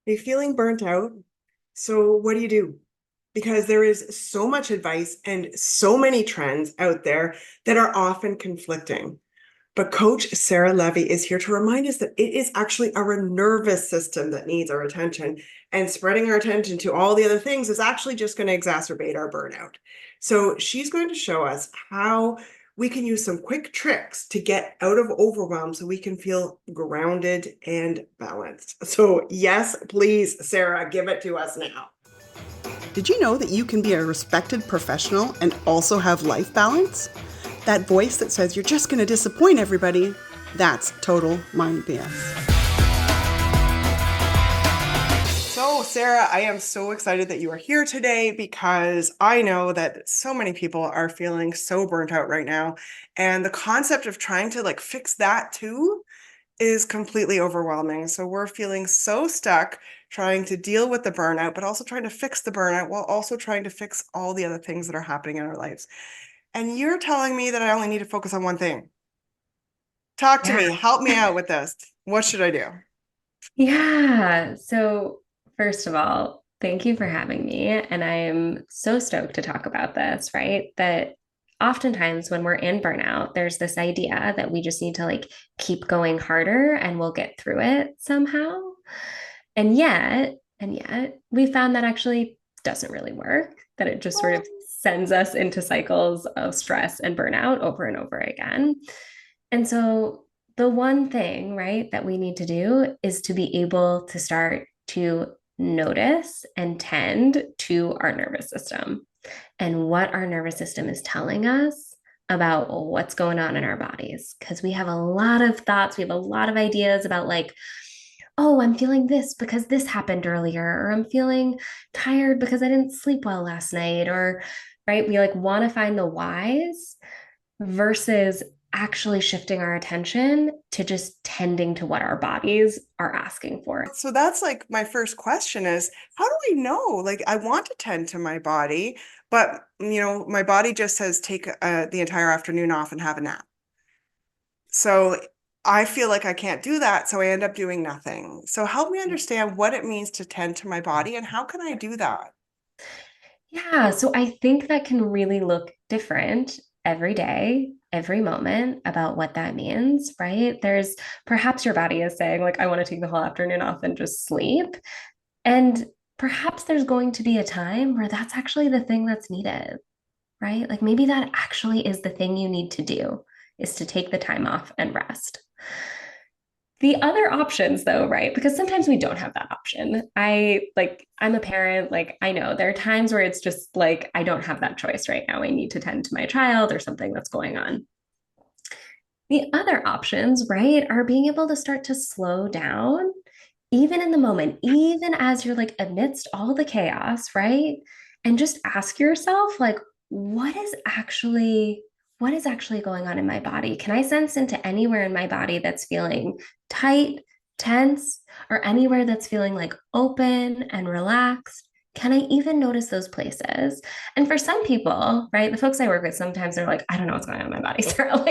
Are you feeling burnt out? So what do? Because there is so much advice and so many trends out there that are often conflicting. But Coach Sarah Levy is here to remind us that it is actually our nervous system that needs our attention, and spreading our attention to all the other things is actually just going to exacerbate our burnout. So she's going to show us how we can use some quick tricks to get out of overwhelm so we can feel grounded and balanced. So, yes, please, Sarah, give it to us now. Did you know that you can be a respected professional and also have life balance? That voice that says you're just going to disappoint everybody, that's total mind BS. So, Sarah, I am so excited that you are here today because I know that so many people are feeling so burnt out right now. And the concept of trying to fix that too is completely overwhelming. So we're feeling so stuck trying to deal with the burnout, but also trying to fix the burnout while also trying to fix all the other things that are happening in our lives. And you're telling me that I only need to focus on one thing. Talk to Yeah. me, help me out with this. What should I do? Yeah. So, first of all, thank you for having me. And I'm so stoked to talk about this, right? That oftentimes when we're in burnout, there's this idea that we just need to keep going harder and we'll get through it somehow. And yet, we found that actually doesn't really work, that it just sort of sends us into cycles of stress and burnout over and over again. And so the one thing, right, that we need to do is to be able to start to notice and tend to our nervous system and what our nervous system is telling us about what's going on in our bodies. Because we have a lot of thoughts, we have a lot of ideas about, oh, I'm feeling this because this happened earlier, or I'm feeling tired because I didn't sleep well last night, or, right, we want to find the whys versus actually shifting our attention to just tending to what our bodies are asking for. So that's my first question is, how do I know? I want to tend to my body, but my body just says take the entire afternoon off and have a nap. So I feel like I can't do that, so I end up doing nothing. So help me understand what it means to tend to my body and how can I do that? Yeah, so I think that can really look different every day, every moment about what that means, right? There's perhaps your body is saying, I want to take the whole afternoon off and just sleep. And perhaps there's going to be a time where that's actually the thing that's needed, right? Like maybe that actually is the thing you need to do is to take the time off and rest. The other options though, right? Because sometimes we don't have that option. I'm a parent, I know there are times where it's just I don't have that choice right now. I need to tend to my child or something that's going on. The other options, right, are being able to start to slow down even in the moment, even as you're amidst all the chaos, right? And just ask yourself, what is actually what is actually going on in my body? Can I sense into anywhere in my body that's feeling tight, tense, or anywhere that's feeling open and relaxed? Can I even notice those places? And for some people, right, the folks I work with, sometimes they're like, I don't know what's going on in my body, Sarah.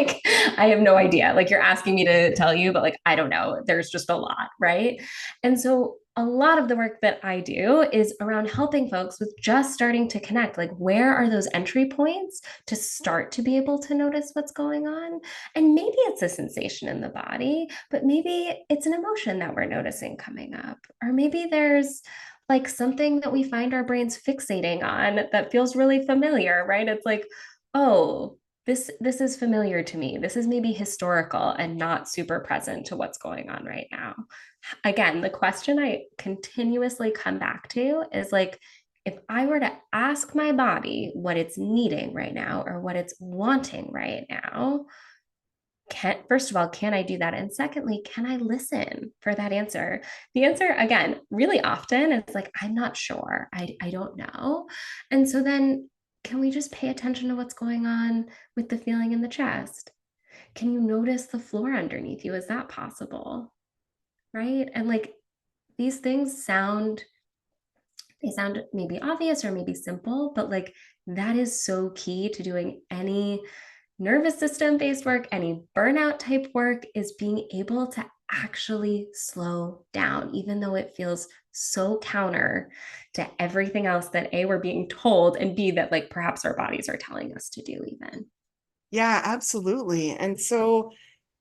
I have no idea. You're asking me to tell you, but I don't know. There's just a lot, right? And so a lot of the work that I do is around helping folks with just starting to connect. Where are those entry points to start to be able to notice what's going on? And maybe it's a sensation in the body, but maybe it's an emotion that we're noticing coming up. Or maybe there's something that we find our brains fixating on that feels really familiar, right? It's oh, this is familiar to me. This is maybe historical and not super present to what's going on right now. Again, the question I continuously come back to is if I were to ask my body what it's needing right now or what it's wanting right now, first of all, can I do that? And secondly, can I listen for that answer? The answer, again, really often is I'm not sure. I don't know. And so then can we just pay attention to what's going on with the feeling in the chest? Can you notice the floor underneath you? Is that possible? Right. And these things sound maybe obvious or maybe simple, but that is so key to doing any nervous system based work, any burnout type work is being able to actually slow down, even though it feels so counter to everything else that A, we're being told, and B, that like perhaps our bodies are telling us to do even. Yeah, absolutely. And so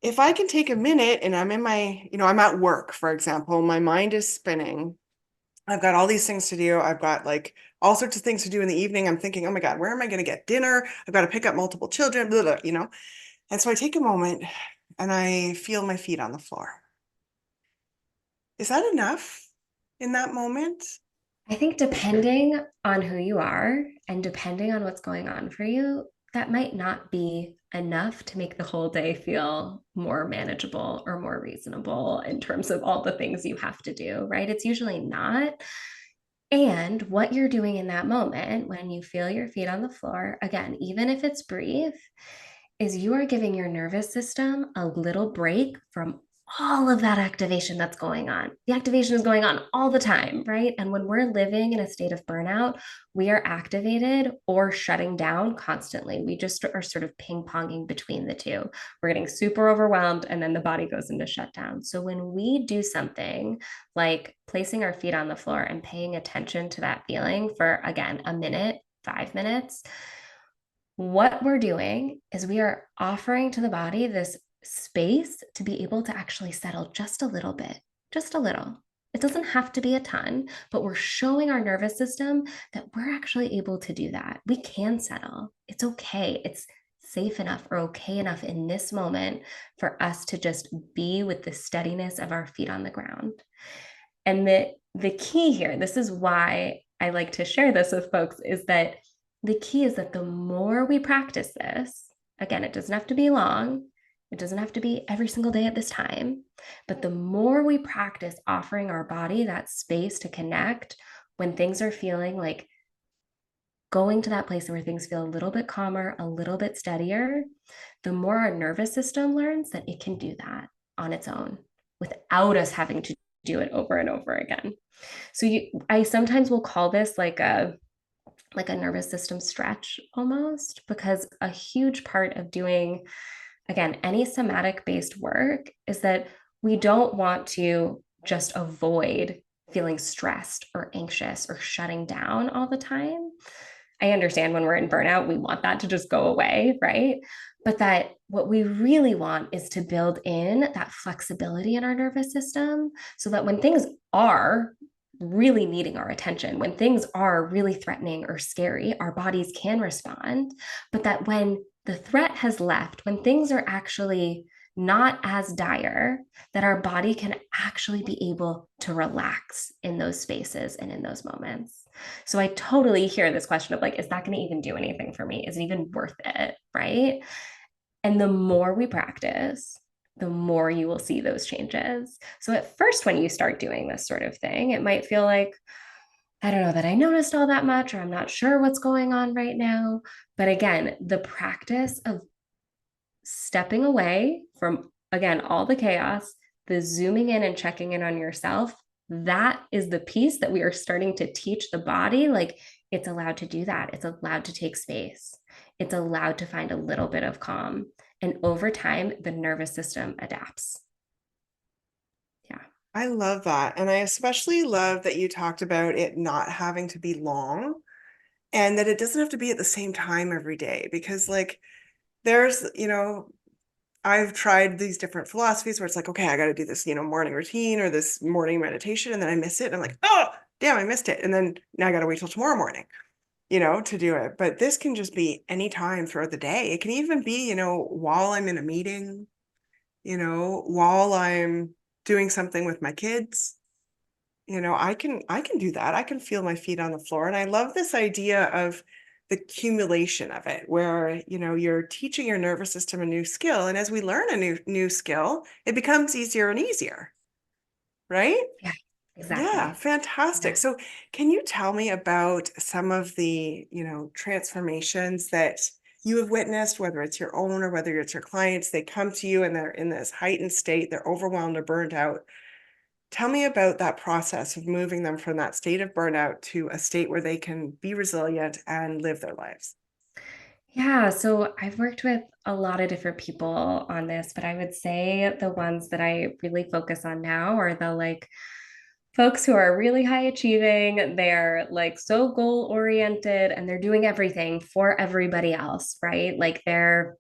if I can take a minute and I'm in my, I'm at work, for example, my mind is spinning. I've got all these things to do. I've got like all sorts of things to do in the evening. I'm thinking, oh my God, where am I going to get dinner? I've got to pick up multiple children, blah, blah. And so I take a moment and I feel my feet on the floor. Is that enough in that moment? I think depending on who you are and depending on what's going on for you, that might not be enough to make the whole day feel more manageable or more reasonable in terms of all the things you have to do, right? It's usually not. And what you're doing in that moment when you feel your feet on the floor, again, even if it's brief, is you are giving your nervous system a little break from all of that activation that's going on. The activation is going on all the time, right? And when we're living in a state of burnout, we are activated or shutting down constantly. We just are sort of ping ponging between the two. We're getting super overwhelmed and then the body goes into shutdown. So when we do something like placing our feet on the floor and paying attention to that feeling for, again, a minute, 5 minutes, what we're doing is we are offering to the body this space to be able to actually settle just a little bit, just a little. It doesn't have to be a ton, but we're showing our nervous system that we're actually able to do that. We can settle. It's okay. It's safe enough or okay enough in this moment for us to just be with the steadiness of our feet on the ground. And the key here, this is why I like to share this with folks, is that the key is that the more we practice this, again, it doesn't have to be long, it doesn't have to be every single day at this time, but the more we practice offering our body that space to connect when things are feeling like going to that place where things feel a little bit calmer, a little bit steadier, the more our nervous system learns that it can do that on its own without us having to do it over and over again. So I sometimes will call this like a nervous system stretch almost, because a huge part of doing, again, any somatic based work is that we don't want to just avoid feeling stressed or anxious or shutting down all the time. I understand when we're in burnout, we want that to just go away, right? But that what we really want is to build in that flexibility in our nervous system so that when things are really needing our attention, when things are really threatening or scary, our bodies can respond. But that when the threat has left, when things are actually not as dire, that our body can actually be able to relax in those spaces and in those moments. So I totally hear this question of like, is that going to even do anything for me? Is it even worth it? Right. And the more we practice, the more you will see those changes. So at first, when you start doing this sort of thing, it might feel like, I don't know that I noticed all that much, or I'm not sure what's going on right now. But again, the practice of stepping away from, again, all the chaos, the zooming in and checking in on yourself, that is the piece that we are starting to teach the body. Like it's allowed to do that. It's allowed to take space. It's allowed to find a little bit of calm. And over time, the nervous system adapts. Yeah. I love that. And I especially love that you talked about it not having to be long and that it doesn't have to be at the same time every day because like there's, I've tried these different philosophies where it's like, okay, I got to do this, morning routine or this morning meditation, and then I miss it. And I'm like, oh, damn, I missed it. And then now I got to wait till tomorrow morning, to do it. But this can just be any time throughout the day. It can even be, while I'm in a meeting, while I'm doing something with my kids. I can do that. I can feel my feet on the floor. And I love this idea of the accumulation of it, where, you're teaching your nervous system a new skill. And as we learn a new skill, it becomes easier and easier, right? Yeah, Yeah, exactly. fantastic. Yeah. So can you tell me about some of the, transformations that you have witnessed, whether it's your own or whether it's your clients, they come to you and they're in this heightened state, they're overwhelmed or burned out. Tell me about that process of moving them from that state of burnout to a state where they can be resilient and live their lives. Yeah, so I've worked with a lot of different people on this, but I would say the ones that I really focus on now are the like folks who are really high achieving. They're like so goal oriented and they're doing everything for everybody else, right? Like they're,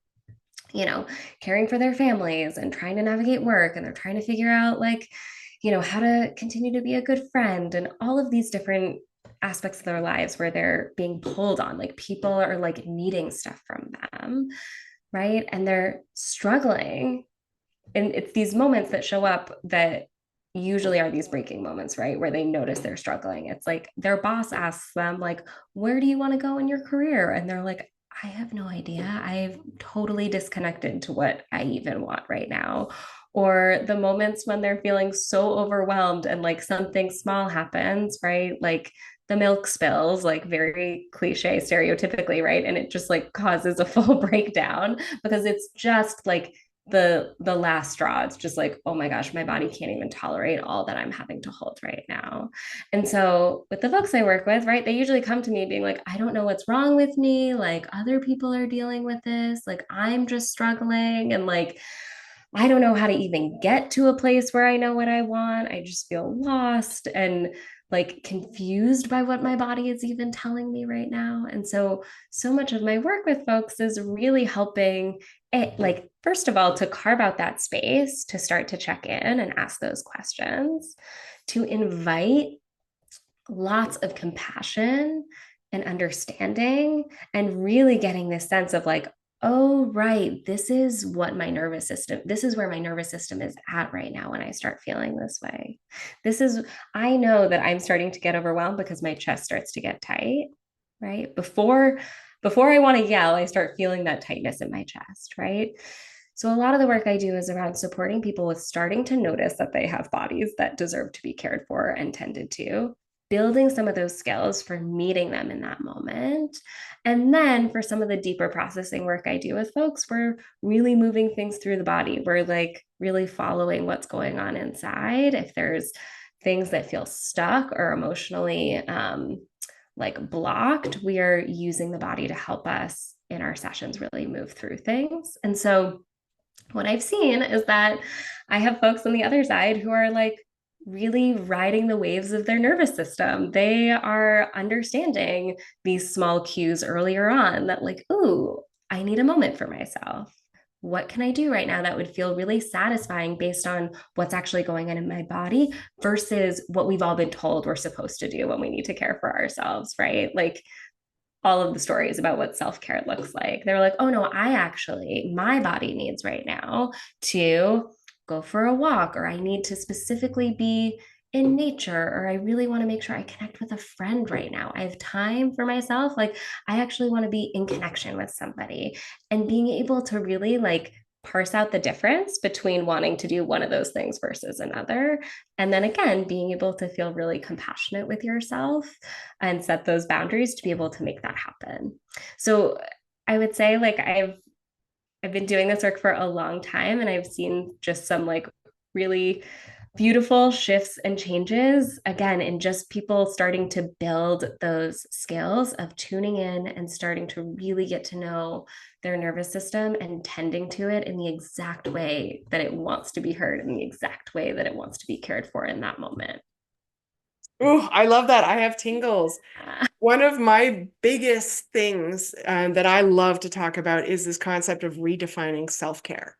you know, caring for their families and trying to navigate work and they're trying to figure out like, how to continue to be a good friend and all of these different aspects of their lives where they're being pulled on, like people are like needing stuff from them, right? And they're struggling. And it's these moments that show up that usually are these breaking moments, right? Where they notice they're struggling. It's like their boss asks them, like, where do you want to go in your career? And they're like, I have no idea. I've totally disconnected to what I even want right now. Or the moments when they're feeling so overwhelmed and like something small happens, right? Like the milk spills, like very cliche stereotypically, right? And it just like causes a full breakdown because it's just like the last straw. It's just like, oh my gosh, my body can't even tolerate all that I'm having to hold right now. And so with the folks I work with, right, they usually come to me being like, I don't know what's wrong with me. Like other people are dealing with this. Like I'm just struggling. And like, I don't know how to even get to a place where I know what I want. I just feel lost and like confused by what my body is even telling me right now. And so, so much of my work with folks is really helping it, like, first of all, to carve out that space to start to check in and ask those questions, to invite lots of compassion and understanding, and really getting this sense of like, oh, right, this is where my nervous system is at right now when I start feeling this way. This is, I know that I'm starting to get overwhelmed because my chest starts to get tight, right? Before I want to yell, I start feeling that tightness in my chest, right? So a lot of the work I do is around supporting people with starting to notice that they have bodies that deserve to be cared for and tended to, building some of those skills for meeting them in that moment. And then for some of the deeper processing work I do with folks, we're really moving things through the body. We're like really following what's going on inside. If there's things that feel stuck or emotionally like blocked, we are using the body to help us in our sessions really move through things. And so what I've seen is that I have folks on the other side who are like really riding the waves of their nervous system. They are understanding these small cues earlier on that, like, ooh, I need a moment for myself. What can I do right now that would feel really satisfying based on what's actually going on in my body versus what we've all been told we're supposed to do when we need to care for ourselves, right? Like, all of the stories about what self care looks like. They're like, oh no, my body needs right now to go for a walk, or I need to specifically be in nature, or I really want to make sure I connect with a friend right now. I have time for myself. Like, I actually want to be in connection with somebody, and being able to really like parse out the difference between wanting to do one of those things versus another. And then again, being able to feel really compassionate with yourself and set those boundaries to be able to make that happen. So I would say like I've been doing this work for a long time and I've seen just some like really beautiful shifts and changes again in just people starting to build those skills of tuning in and starting to really get to know their nervous system and tending to it in the exact way that it wants to be heard, in the exact way that it wants to be cared for in that moment. Oh, I love that. I have tingles. One of my biggest things that I love to talk about is this concept of redefining self-care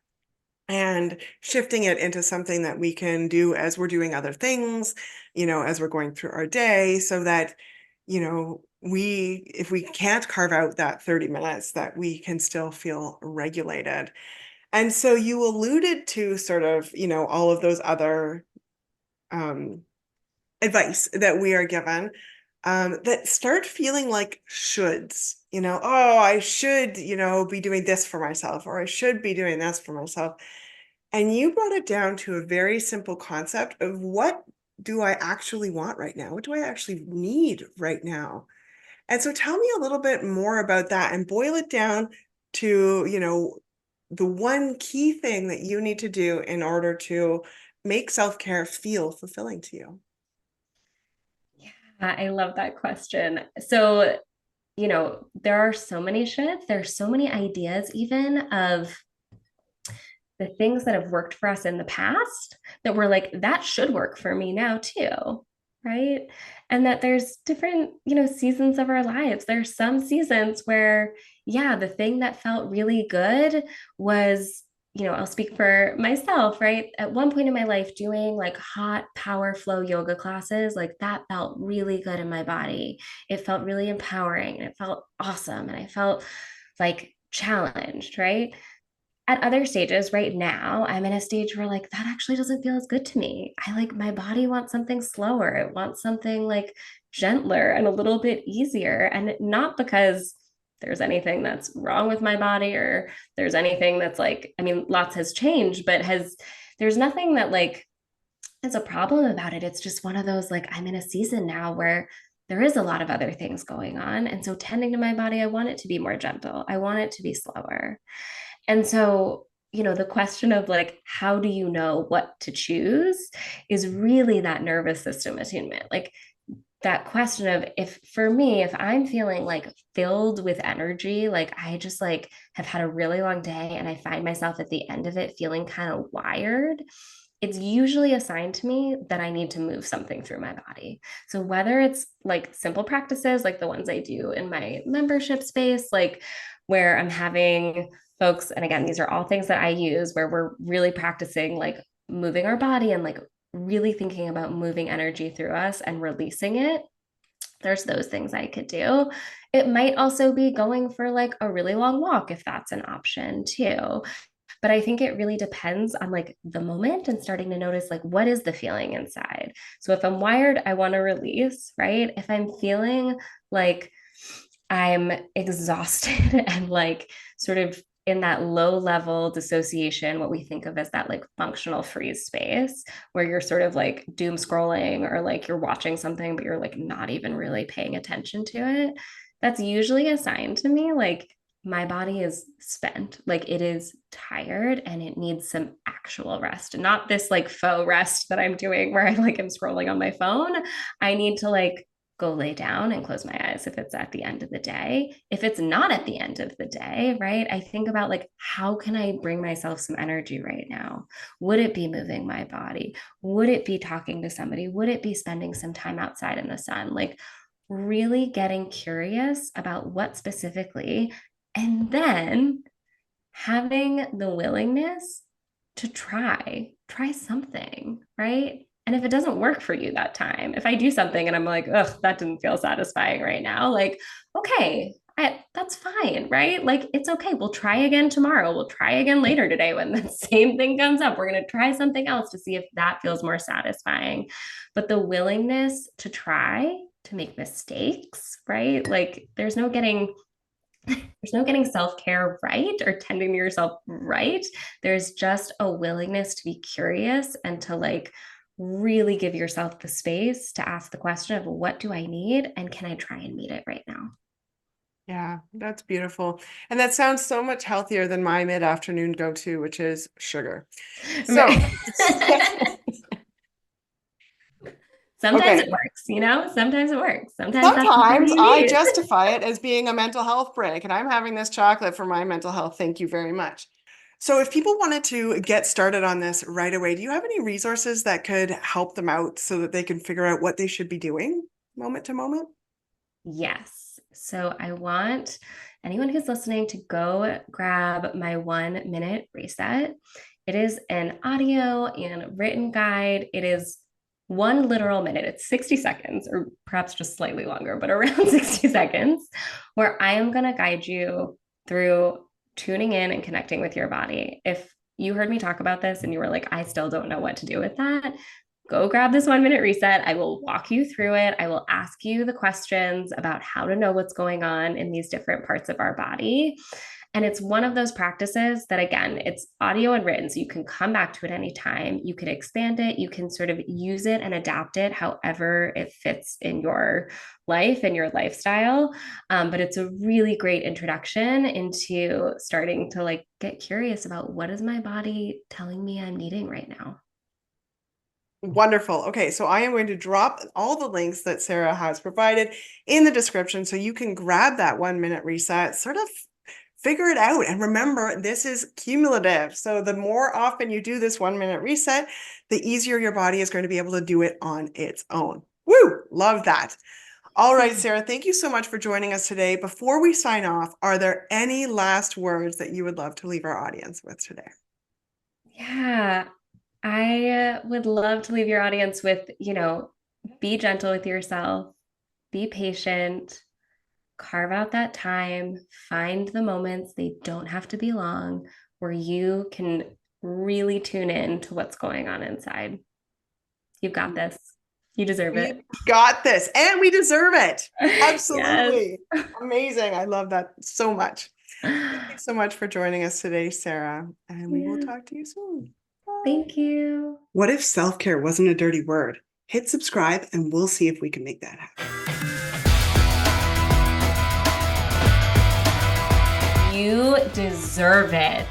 and shifting it into something that we can do as we're doing other things, as we're going through our day, so that, if we can't carve out that 30 minutes, that we can still feel regulated. And so you alluded to sort of, all of those other um, advice that we are given, that start feeling like shoulds, oh, I should, be doing this for myself, or I should be doing this for myself. And you brought it down to a very simple concept of, what do I actually want right now? What do I actually need right now? And so tell me a little bit more about that and boil it down to, the one key thing that you need to do in order to make self-care feel fulfilling to you. Yeah, I love that question. So there are so many shifts, there's so many ideas, even of the things that have worked for us in the past that we're like, that should work for me now too. Right. And that there's different, seasons of our lives. There's some seasons where, yeah, the thing that felt really good was, I'll speak for myself, right? At one point in my life, doing like hot power flow yoga classes, like that felt really good in my body. It felt really empowering and it felt awesome. And I felt like challenged, right? At other stages right now, I'm in a stage where like that actually doesn't feel as good to me. I like my body wants something slower. It wants something like gentler and a little bit easier. And not because there's anything that's wrong with my body or there's anything that's like, I mean, lots has changed, but there's nothing that like is a problem about it. It's just one of those like, I'm in a season now where there is a lot of other things going on. And so tending to my body, I want it to be more gentle. I want it to be slower. And so, the question of like, how do you know what to choose is really that nervous system attunement. Like that question of if for me, if I'm feeling like filled with energy, like I just like have had a really long day and I find myself at the end of it feeling kind of wired, it's usually a sign to me that I need to move something through my body. So whether it's like simple practices like the ones I do in my membership space, like where I'm having folks, and again, these are all things that I use where we're really practicing like moving our body and like really thinking about moving energy through us and releasing it. There's those things I could do. It might also be going for like a really long walk if that's an option too. But I think it really depends on like the moment and starting to notice like what is the feeling inside. So if I'm wired, I want to release, right? If I'm feeling like I'm exhausted and like sort of in that low level dissociation, what we think of as that like functional freeze space, where you're sort of like doom scrolling or like you're watching something, but you're like not even really paying attention to it. That's usually a sign to me like my body is spent, like it is tired and it needs some actual rest, not this like faux rest that I'm doing where I like am scrolling on my phone. I need to like go lay down and close my eyes if it's at the end of the day. If it's not at the end of the day, right? I think about like, how can I bring myself some energy right now? Would it be moving my body? Would it be talking to somebody? Would it be spending some time outside in the sun? Like, really getting curious about what specifically, and then having the willingness to try something, right? And if it doesn't work for you that time, if I do something and I'm like, ugh, that didn't feel satisfying right now, like, okay, that's fine, right? Like, it's okay. We'll try again tomorrow. We'll try again later today when the same thing comes up. We're going to try something else to see if that feels more satisfying. But the willingness to try, to make mistakes, right? Like, there's no getting self-care right or tending to yourself right. There's just a willingness to be curious and to like really give yourself the space to ask the question of what do I need and can I try and meet it right now? Yeah, that's beautiful. And that sounds so much healthier than my mid-afternoon go-to, which is sugar. So, Sometimes okay, it works, sometimes it works. Sometimes that's what sometimes you I need. justify it as being a mental health break, and I'm having this chocolate for my mental health. Thank you very much. So, if people wanted to get started on this right away, do you have any resources that could help them out so that they can figure out what they should be doing moment to moment? Yes. So I want anyone who's listening to go grab my 1 minute reset. It is an audio and written guide. It is one literal minute. It's 60 seconds, or perhaps just slightly longer, but around 60 seconds, where I am going to guide you through tuning in and connecting with your body. If you heard me talk about this and you were like, I still don't know what to do with that, go grab this 1 minute reset. I will walk you through it. I will ask you the questions about how to know what's going on in these different parts of our body. And it's one of those practices that, again, it's audio and written. So you can come back to it anytime. You can expand it. You can sort of use it and adapt it however it fits in your life and your lifestyle. But it's a really great introduction into starting to like get curious about what is my body telling me I'm needing right now. Wonderful. Okay, so I am going to drop all the links that Sarah has provided in the description so you can grab that 1 minute reset, sort of figure it out. And remember, this is cumulative. So the more often you do this 1 minute reset, the easier your body is going to be able to do it on its own. Woo! Love that. All right, Sarah, thank you so much for joining us today. Before we sign off, are there any last words that you would love to leave our audience with today? Yeah, I would love to leave your audience with, be gentle with yourself, be patient, carve out that time, find the moments, they don't have to be long, where you can really tune in to what's going on inside. You've got this. You deserve it. We got this, and we deserve it. Absolutely. Yes. Amazing. I love that so much. Thank you so much for joining us today, Sarah, and we will talk to you soon. Bye. Thank you. What if self-care wasn't a dirty word? Hit subscribe and we'll see if we can make that happen. You deserve it.